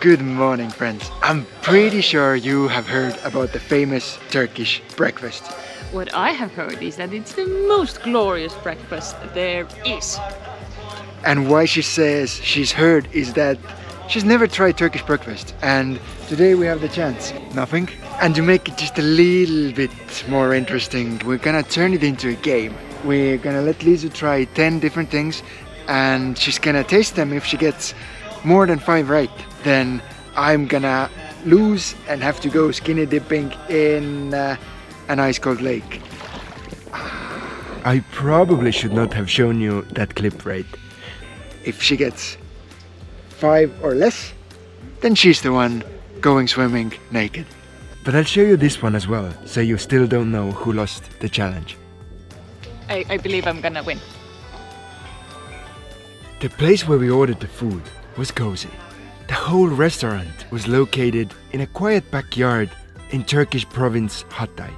Good morning, friends. I'm pretty sure you have heard about the famous Turkish breakfast. What I have heard is that it's the most glorious breakfast there is. And why she says she's heard is that she's never tried Turkish breakfast. And today we have the chance. Nothing. And to make it just a little bit more interesting, we're gonna turn it into a game. We're gonna let Liisu try 10 different things and she's gonna taste them. If she gets more than 5 right, then I'm gonna lose and have to go skinny dipping in an ice cold lake. I probably should not have shown you that clip, right? If she gets 5 or less, then she's the one going swimming naked. But I'll show you this one as well, so you still don't know who lost the challenge. I believe I'm gonna win. The place where we ordered the food was cozy. The whole restaurant was located in a quiet backyard in Turkish province Hatay.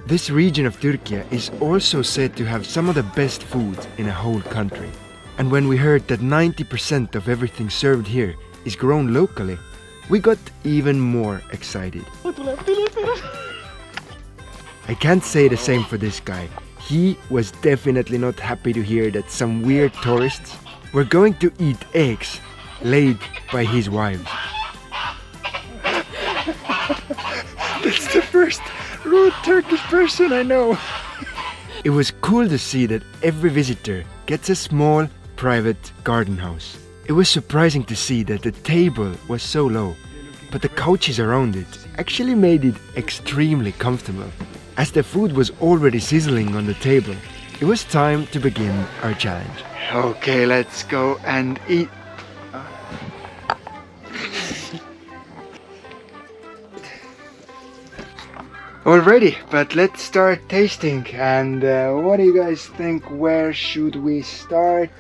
This region of Turkey is also said to have some of the best food in a whole country. And when we heard that 90% of everything served here is grown locally, we got even more excited. I can't say the same for this guy. He was definitely not happy to hear that some weird tourists were going to eat eggs laid by his wives. That's the first rude Turkish person I know. It was cool to see that every visitor gets a small private garden house. It was surprising to see that the table was so low, but the couches around it actually made it extremely comfortable. As the food was already sizzling on the table, it was time to begin our challenge. Okay, let's go and eat. Already, but let's start tasting. And what do you guys think? Where should we start?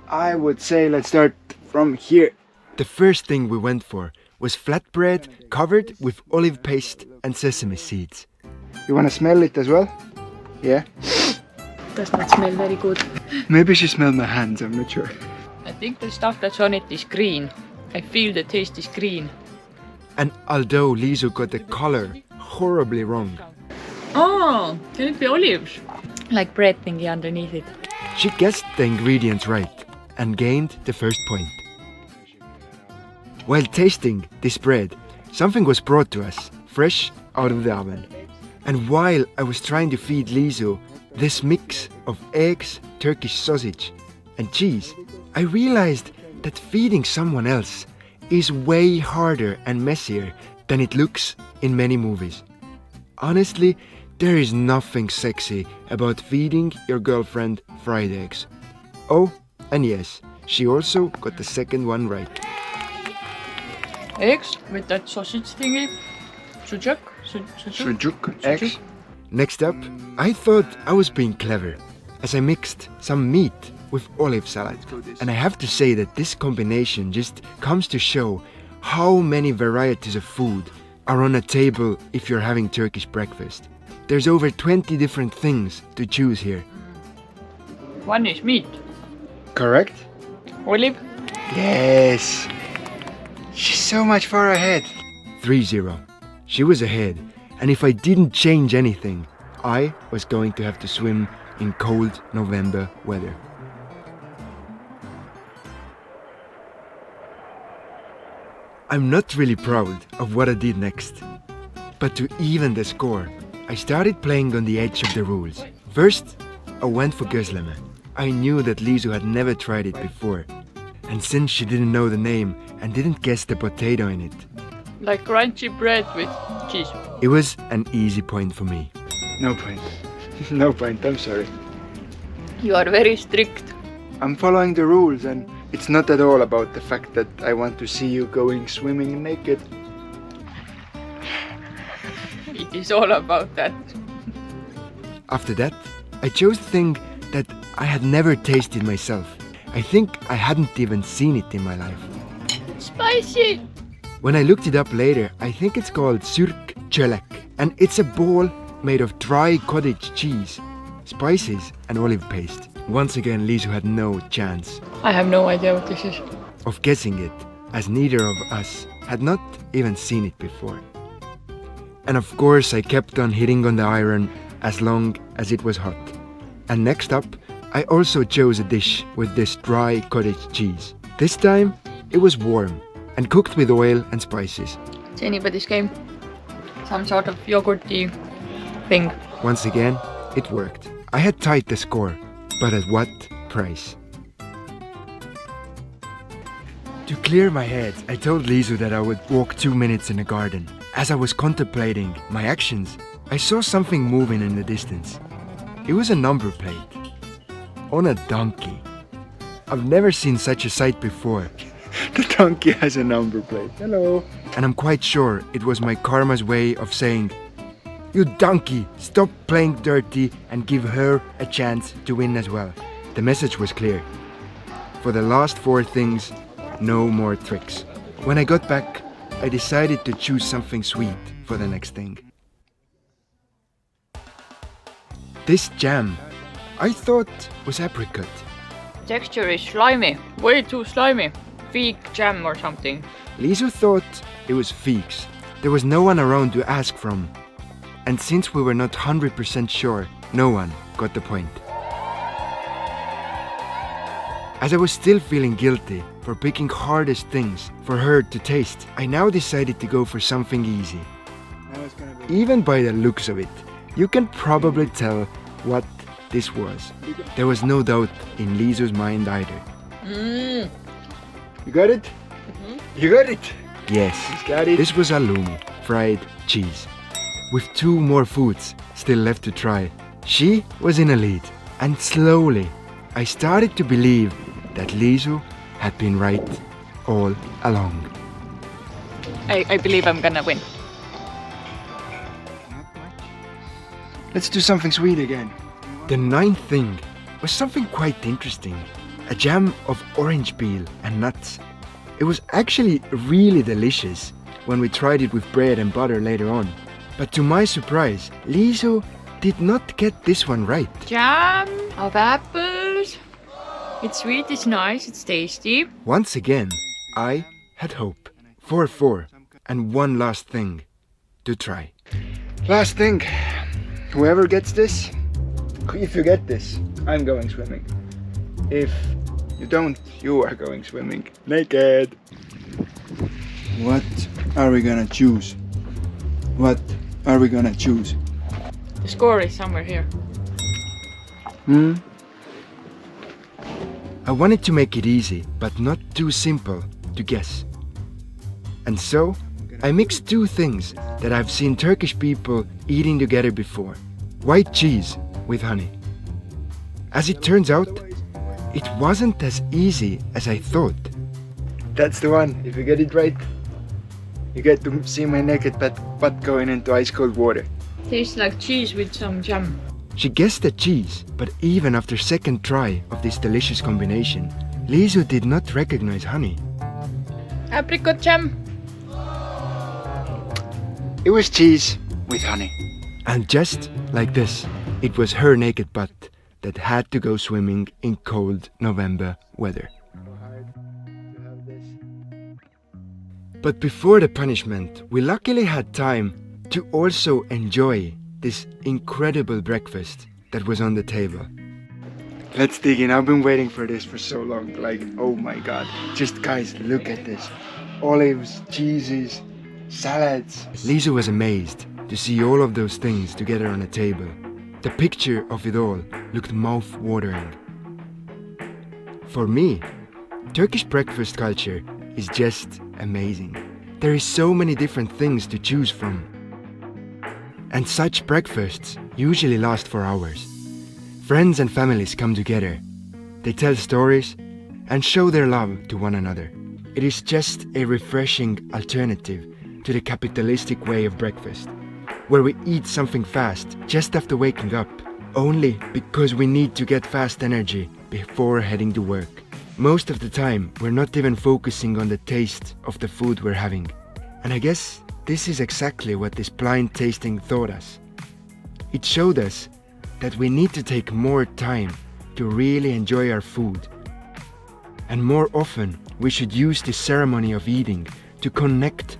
I would say let's start from here. The first thing we went for was flatbread covered with olive paste and sesame seeds. You want to smell it as well? Yeah? Does not smell very good. Maybe she smelled my hands, I'm not sure. I think the stuff that's on it is green. I feel the taste is green. And although Liisu got the color horribly wrong, Oh, can it be olives? Like bread thingy underneath it. she guessed the ingredients right and gained the first point. While tasting this bread, something was brought to us, fresh out of the oven. And while I was trying to feed Liisu this mix of eggs, Turkish sausage and cheese, I realized that feeding someone else is way harder and messier than it looks in many movies. Honestly, there is nothing sexy about feeding your girlfriend fried eggs. Oh, and yes, she also got the second one right. Eggs with that sausage thingy. Sujuk? Sujuk, eggs. Next up, I thought I was being clever as I mixed some meat with olive salad. And I have to say that this combination just comes to show how many varieties of food are on a table if you're having Turkish breakfast. There's over 20 different things to choose here. One is meat. Correct? Olive. Yes. She's so much far ahead. 3-0. She was ahead, and if I didn't change anything, I was going to have to swim in cold November weather. I'm not really proud of what I did next, but to even the score, I started playing on the edge of the rules. First, I went for gözleme. I knew that Liisu had never tried it before, and since she didn't know the name and didn't guess the potato in it, Like crunchy bread with cheese. it was an easy point for me. No point. No point, I'm sorry. You are very strict. I'm following the rules and it's not at all about the fact that I want to see you going swimming naked. It is all about that. After that, I chose a thing that I had never tasted myself. I think I hadn't even seen it in my life. Spicy! When I looked it up later, I think it's called sürk çölek, and it's a ball made of dry cottage cheese, spices and olive paste. Once again, Liisu had no chance I have no idea what this is. of guessing it, as neither of us had not even seen it before. And of course I kept on hitting on the iron as long as it was hot. And next up, I also chose a dish with this dry cottage cheese. This time it was warm and cooked with oil and spices. It's anybody's game. Some sort of yogurty thing. Once again, it worked. I had tied the score, but at what price? To clear my head, I told Liisu that I would walk 2 minutes in the garden. As I was contemplating my actions, I saw something moving in the distance. It was a number plate. On a donkey. I've never seen such a sight before. The donkey has a number plate. Hello. And I'm quite sure it was my karma's way of saying, "You donkey, stop playing dirty and give her a chance to win as well." The message was clear. For the last 4 things, no more tricks. When I got back, I decided to choose something sweet for the next thing. This jam, I thought was apricot. Texture is slimy. Way too slimy. Fig jam or something. Liisu thought it was figs. There was no one around to ask from. And since we were not 100% sure, no one got the point. As I was still feeling guilty for picking hardest things for her to taste, I now decided to go for something easy. Even by the looks of it, you can probably tell what this was. There was no doubt in Liisu's mind either. You got it? You got it? Yes, Got it. this was halloumi, fried cheese. With 2 more foods still left to try, she was in a lead. And slowly, I started to believe that Liisu had been right all along. I believe I'm gonna win. Let's do something sweet again. The 9th thing was something quite interesting. A jam of orange peel and nuts. It was actually really delicious when we tried it with bread and butter later on. But to my surprise, Liisu did not get this one right. Jam of apples. It's sweet, it's nice, it's tasty. Once again, I had hope. 4-4 and one last thing to try. Last thing. Whoever gets this, if you get this, I'm going swimming. If you don't, you are going swimming naked. What are we gonna choose? What are we gonna choose? The score is somewhere here. I wanted to make it easy, but not too simple to guess. And so, I mixed 2 things that I've seen Turkish people eating together before. White cheese with honey. As it turns out, it wasn't as easy as I thought. That's the one. If you get it right, you get to see my naked butt going into ice cold water. Tastes like cheese with some jam. She guessed the cheese, but even after second try of this delicious combination, Liisu did not recognize honey. Apricot jam. It was cheese with honey. And just like this, it was her naked butt that had to go swimming in cold November weather. But before the punishment, we luckily had time to also enjoy this incredible breakfast that was on the table. Let's dig in. I've been waiting for this for so long. Like, oh my god. Just guys, look at this. Olives, cheeses, salads. Liisu was amazed to see all of those things together on a table. The picture of it all looked mouth-watering. For me, Turkish breakfast culture is just amazing. There is so many different things to choose from. And such breakfasts usually last for hours. Friends and families come together. They tell stories and show their love to one another. It is just a refreshing alternative to the capitalistic way of breakfast, where we eat something fast just after waking up, only because we need to get fast energy before heading to work. Most of the time, we're not even focusing on the taste of the food we're having. And I guess this is exactly what this blind tasting taught us. It showed us that we need to take more time to really enjoy our food. And more often, we should use this ceremony of eating to connect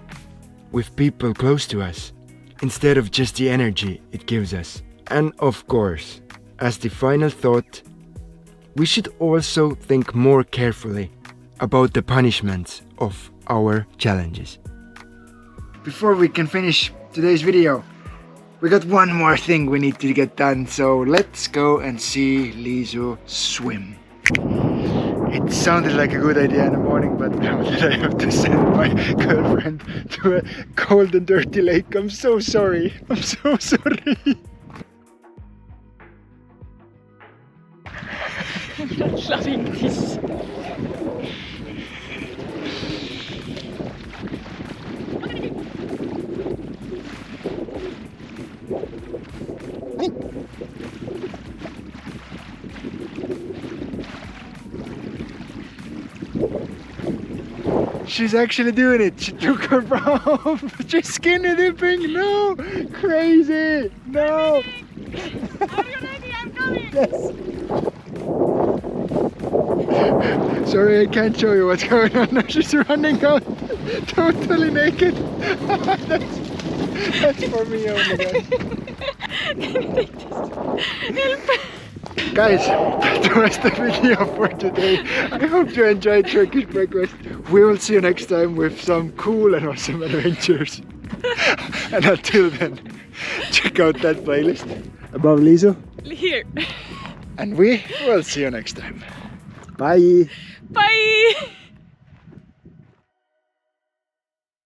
with people close to us, instead of just the energy it gives us. And of course, as the final thought, we should also think more carefully about the punishments of our challenges. Before we can finish today's video, we got one more thing we need to get done, so let's go and see Liisu swim. It sounded like a good idea in the morning, but now that I have to send my girlfriend to a cold and dirty lake, I'm so sorry. I'm so sorry. I'm not loving this. She's actually doing it. She took her bra. She's skinny dipping. No, crazy. No. Are you ready? I'm coming. Yes. Sorry, I can't show you what's going on now. She's running out totally naked. That's for me only, guys. Can you take this? Help. Guys, that was the video for today. I hope you enjoyed Turkish breakfast. We will see you next time with some cool and awesome adventures. And until then, check out that playlist above Liisu. Here. And we will see you next time. Bye. Bye.